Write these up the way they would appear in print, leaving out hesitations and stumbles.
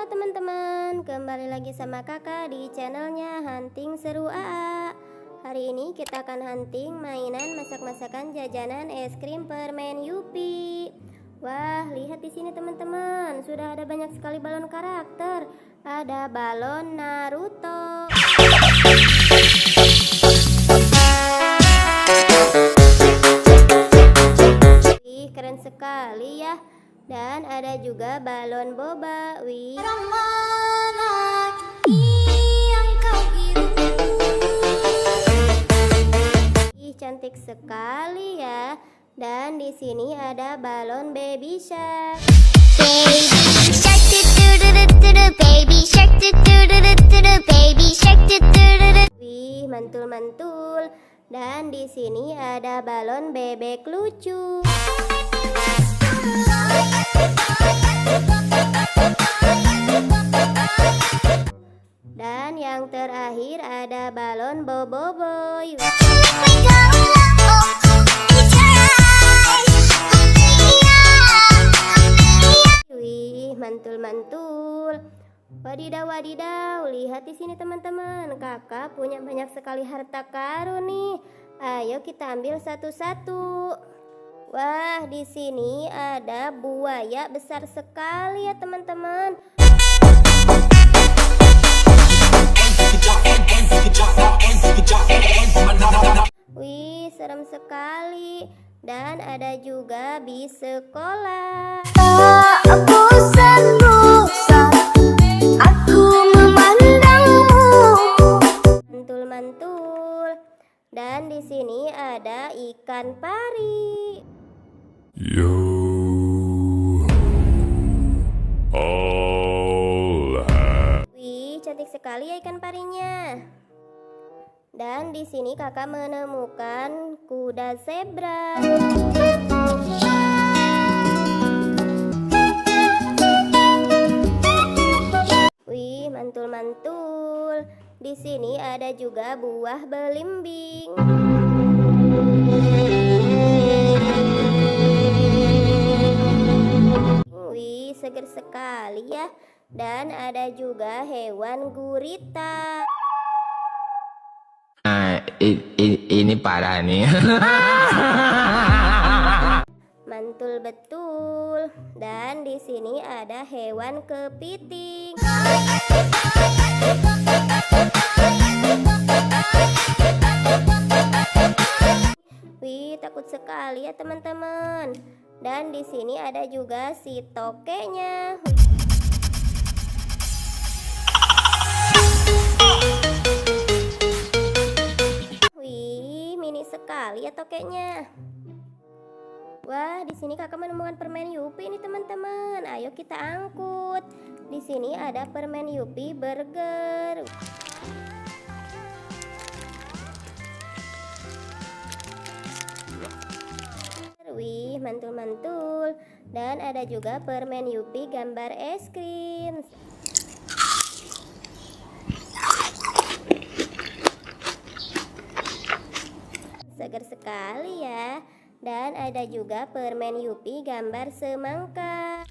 Halo teman-teman, kembali lagi sama kakak di channelnya Hunting Seru AA. Hari ini kita akan hunting mainan masak-masakan jajanan es krim permen Yupi. Wah, lihat di sini teman-teman, sudah ada banyak sekali balon karakter. Ada balon Naruto. Wih, keren sekali ya. Dan ada juga balon boba. Wih, cantik sekali ya. Dan di sini ada balon baby shark. Baby shark do baby shark do baby shark do. Wih, mantul-mantul. Dan di sini ada balon bebek lucu. Dan yang terakhir ada balon boboiboy. Wih, mantul-mantul. Wadidaw, wadidaw. Lihat di sini teman-teman, kakak punya banyak sekali harta karun nih. Ayo kita ambil satu-satu. Wah, di sini ada buaya besar sekali ya teman-teman. Wih, serem sekali. Dan ada juga bis sekolah. Tak bosan-bosan aku memandangmu. Mantul-mantul. Dan di sini ada ikan pari. You all have. Wih, cantik sekali ya ikan parinya. Dan di sini kakak menemukan kuda zebra. Wih, mantul-mantul. Di sini ada juga buah belimbing. Wih, seger sekali ya. Dan ada juga hewan gurita. Ini parah nih. Mantul betul. Dan di sini ada hewan kepiting. Wih, takut sekali ya teman-teman. Dan di sini ada juga si tokeknya. Wih, mini sekali ya tokeknya. Wah, di sini kakak menemukan permen Yupi nih teman-teman. Ayo kita angkut. Di sini ada permen Yupi burger. Wih, mantul-mantul. Dan ada juga permen Yupi gambar es krim. Segar sekali ya. Dan ada juga permen Yupi gambar semangka.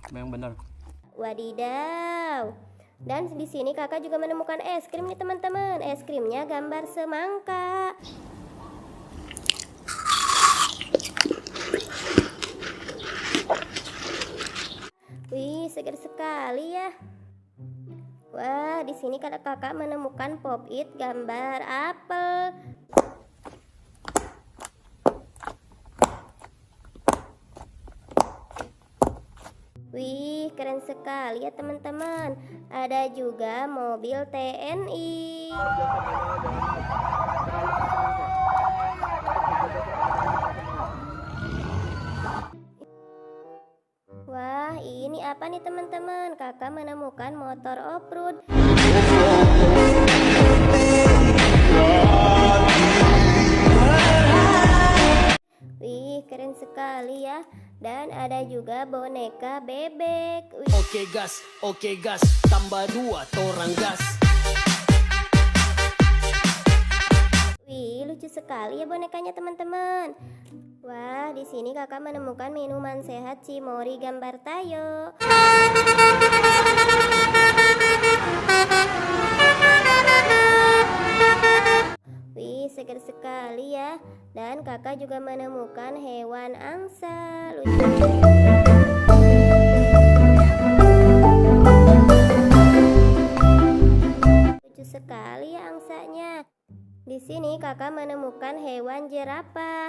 Yang benar. Wadidaw. Dan di sini kakak juga menemukan es krim nih teman-teman. Es krimnya gambar semangka. Wih, segar sekali ya. Wah, di sini kakak menemukan pop it gambar apel. Wih, keren sekali ya teman-teman. Ada juga mobil TNI. Wah, ini apa nih teman-teman? Kakak menemukan motor off-road. Wih, keren sekali ya. Dan ada juga boneka bebek. Wih. Oke gas, tambah 2 torang gas. Wih, lucu sekali ya bonekanya teman-teman. Wah, di sini kakak menemukan minuman sehat Cimory gambar Tayo. Wih, seger sekali ya. Dan kakak juga menemukan hewan angsa. Lucu sekali ya angsanya. Di sini kakak menemukan hewan jerapah.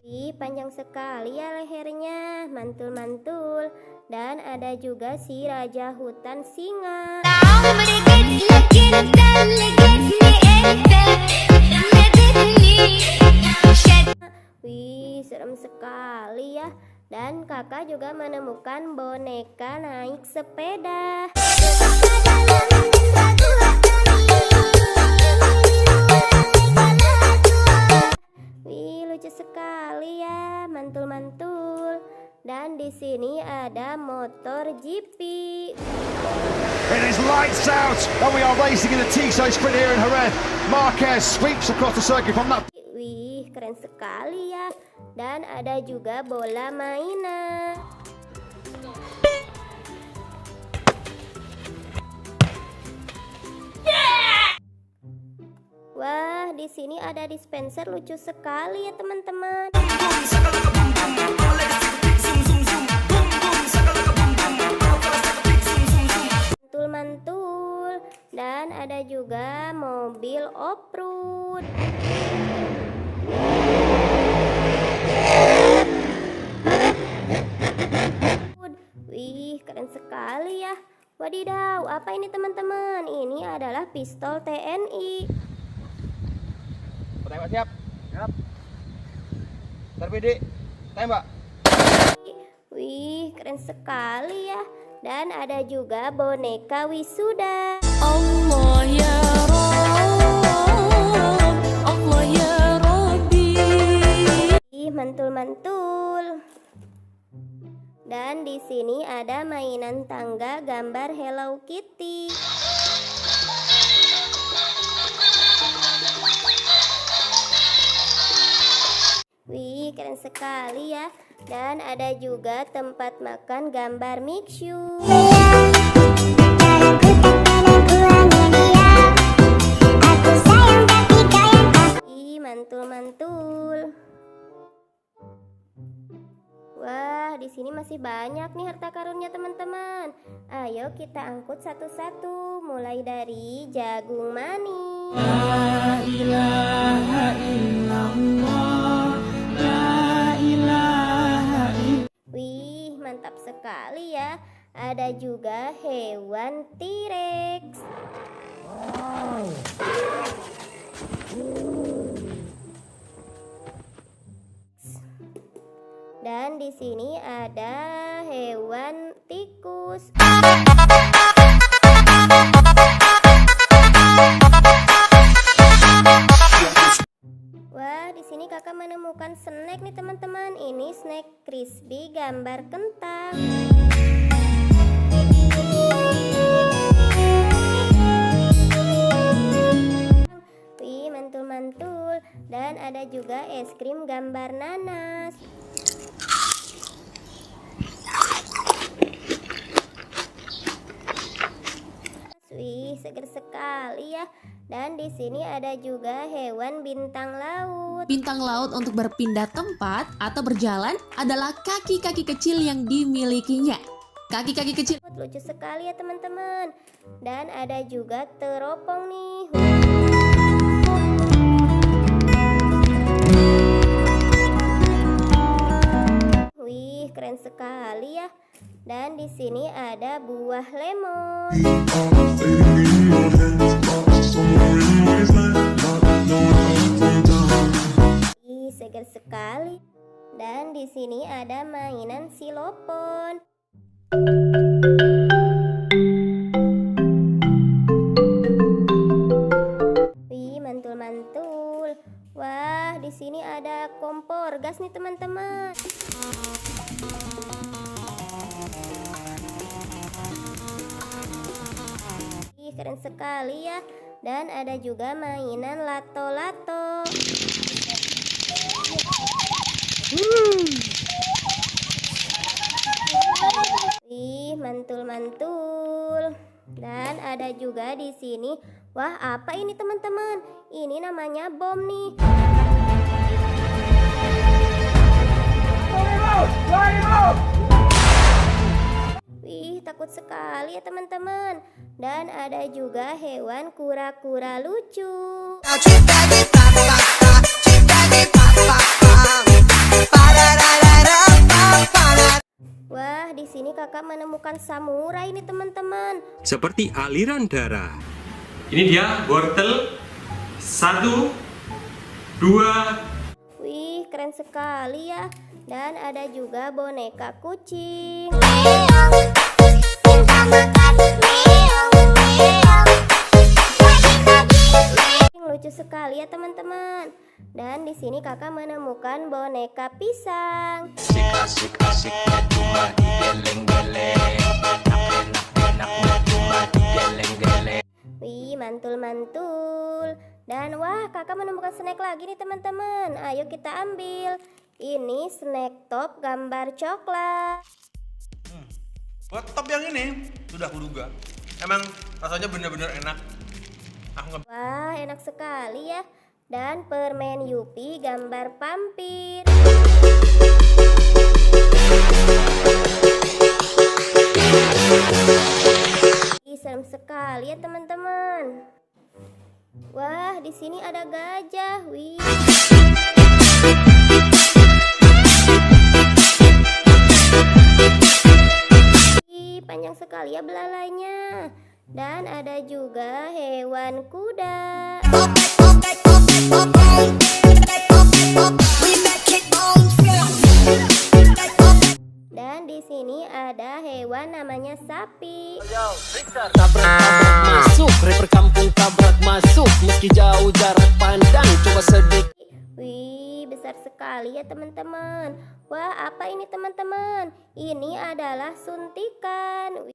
Ih, panjang sekali ya lehernya, mantul-mantul. Dan ada juga si raja hutan singa. Wih, serem sekali ya. Dan kakak juga menemukan boneka naik sepeda. Wih, lucu sekali ya, mantul-mantul. Dan di sini ada motor GP. It is lights out, and we are racing in the Tissot Sprint here in Jerez. Marquez sweeps across the circuit from that. Wih, keren sekali ya. Dan ada juga bola mainan. Wah, di sini ada dispenser lucu sekali ya teman-teman. Mantul-mantul. Dan ada juga mobil off-road. Wih, keren sekali ya. Wadidaw, apa ini teman-teman? Ini adalah pistol TNI. Tembak siap. Siap. Terpede. Tembak. Wih, keren sekali ya. Dan ada juga boneka wisuda. Allah ya Rabb, Allah ya Rabbi. Ih, mantul-mantul. Dan di sini ada mainan tangga gambar Hello Kitty. Wih, keren sekali ya. Dan ada juga tempat makan gambar Mixu. Ih, mantul-mantul. Wah, di sini masih banyak nih harta karunnya teman-teman. Ayo kita angkut satu-satu, mulai dari jagung manis. La ilaha illallah, la ilaha illallah. Wih, mantap sekali ya. Ada juga hewan T-Rex. Dan di sini ada hewan tikus. Wah, di sini kakak menemukan snack nih teman-teman. Ini snack crispy gambar kentang. Wih, mantul-mantul. Dan ada juga es krim gambar nanas. Wih, seger sekali ya. Dan di sini ada juga hewan bintang laut. Bintang laut untuk berpindah tempat atau berjalan adalah kaki-kaki kecil yang dimilikinya. Kaki-kaki kecil Lucu sekali ya teman-teman. Dan ada juga teropong nih. Wih, keren sekali ya. Dan di sini ada buah lemon. Ih, segar sekali. Dan di sini ada mainan silopon. Wih, mantul-mantul. Wah, di sini ada kompor gas nih teman-teman. Ih, keren sekali ya. Dan ada juga mainan lato-lato. Wih, mantul-mantul. Dan ada juga di sini. Wah, apa ini teman-teman? Ini namanya bom nih. Wih, takut sekali ya teman-teman. Dan ada juga hewan kura-kura lucu. Wah, di sini kakak menemukan samurai nih teman-teman. Seperti aliran darah. Ini dia wortel 1, 2. Wih, keren sekali ya. Dan ada juga boneka kucing. Lucu sekali ya teman-teman. Dan di sini kakak menemukan boneka pisang. Asik-asik-asiknya cuma digeleng-geleng. Enak-enaknya cuma digeleng-geleng. Wih, mantul-mantul. Dan wah, kakak menemukan snack lagi nih teman-teman. Ayo kita ambil. Ini snack top gambar coklat. Buat top yang ini sudah kuduga. Emang rasanya bener-bener enak. Wah, enak sekali ya. Dan permen Yupi gambar vampir. Serem sekali ya teman-teman. Wah, di sini ada gajah. Wih. Panjang sekali ya belalainya. Dan ada juga hewan kuda. Dan di sini ada hewan namanya sapi. Tabrak-tabrak masuk, rapper kampung tabrak masuk. Meski jauh jarak pandang, coba sedikit. Wih, besar sekali ya teman-teman. Wah, apa ini teman-teman? Ini adalah suntikan.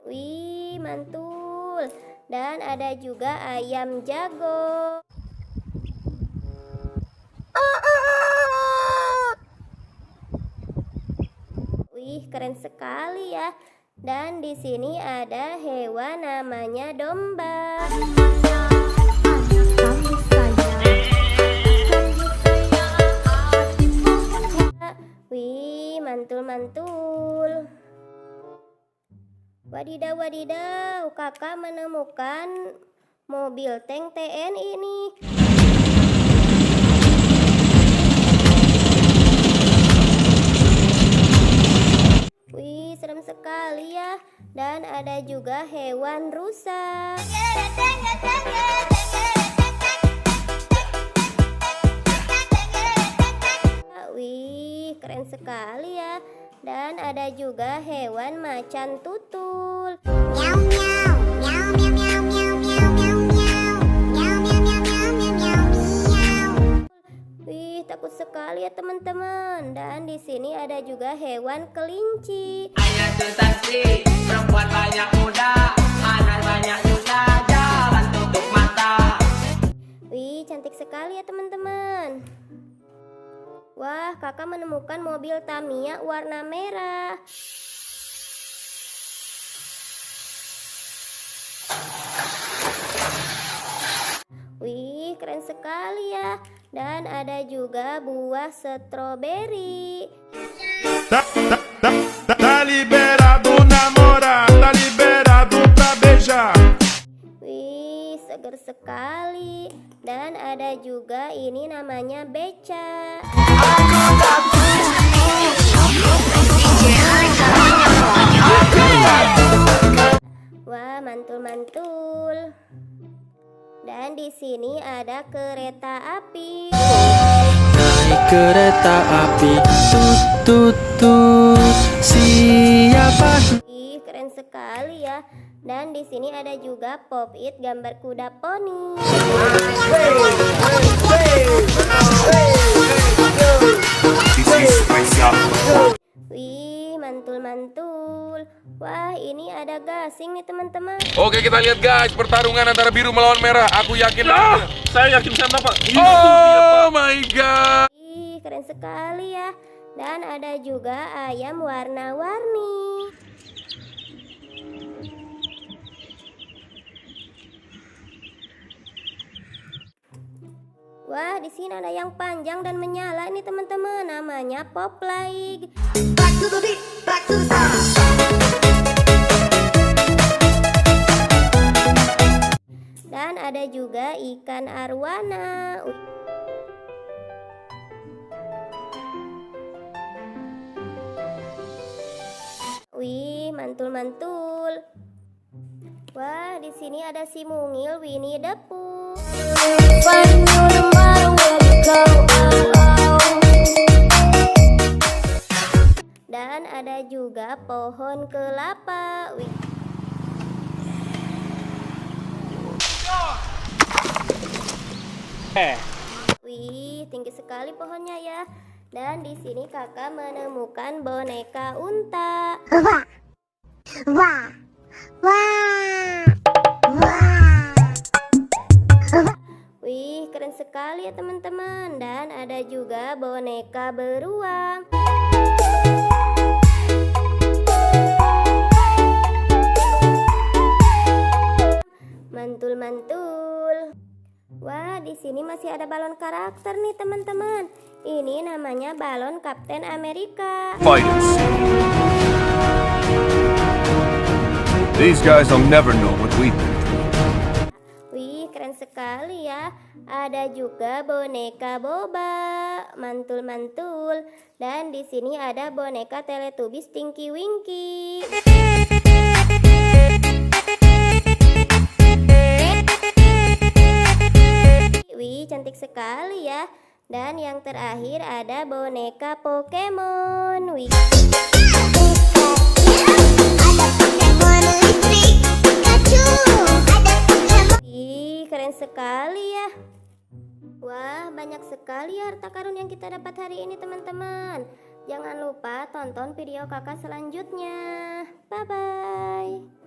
Wih, mantul. Dan ada juga ayam jago. Wih, keren sekali ya. Dan di sini ada hewan namanya domba. Wih, mantul-mantul. Wadidaw, wadidaw, kakak menemukan mobil tank TNI ini. Wih, serem sekali ya. Dan ada juga hewan rusa. Wih, keren sekali ya. Dan ada juga hewan macan tutul. Wih, takut sekali ya teman-teman. Dan di sini ada juga hewan kelinci. Ayah tetapi perempuan banyak muda, anak banyak juga, jalan tutup mata. Wih, cantik sekali ya teman-teman. Wah, kakak menemukan mobil Tamiya warna merah. Wih, keren sekali ya. Dan ada juga buah stroberi. Tá liberado namorar, tá liberado pra beijar. Wih, seger sekali. Dan ada juga ini namanya beca. Wah, mantul-mantul. Dan di sini ada kereta api. Naik kereta api, tut tut tut. Siapa? Ih, keren sekali ya. Dan di sini ada juga pop it gambar kuda poni. Wih, mantul-mantul. Wah, ini ada gasing nih teman-teman. Oke, kita lihat guys, pertarungan antara biru melawan merah. Aku yakin. Saya yakin saya menang, Pak. Oh my god. Ih, keren sekali ya. Dan ada juga ayam warna-warni. Wah, di sini ada yang panjang dan menyala nih teman-teman. Namanya Poplite. Dan ada juga ikan arwana. Wih, mantul-mantul. Wah, di sini ada si mungil Winnie the Pooh. Dan ada juga pohon kelapa. Wih. Wih, tinggi sekali pohonnya ya. Dan di sini kakak menemukan boneka unta. Wih, keren sekali ya teman-teman. Dan ada juga boneka beruang. Mantul-mantul. Wah, di sini masih ada balon karakter nih teman-teman. Ini namanya balon Kapten Amerika. Fighters. These guys will never know what we've been through. Wih, keren sekali ya. Ada juga boneka boba, mantul-mantul. Dan di sini ada boneka Teletubbies Tinky Winky. Wih, cantik sekali ya. Dan yang terakhir ada boneka Pokemon. Wih. Ih, keren sekali ya. Wah, banyak sekali harta karun yang kita dapat hari ini teman-teman. Jangan lupa tonton video kakak selanjutnya. Bye-bye.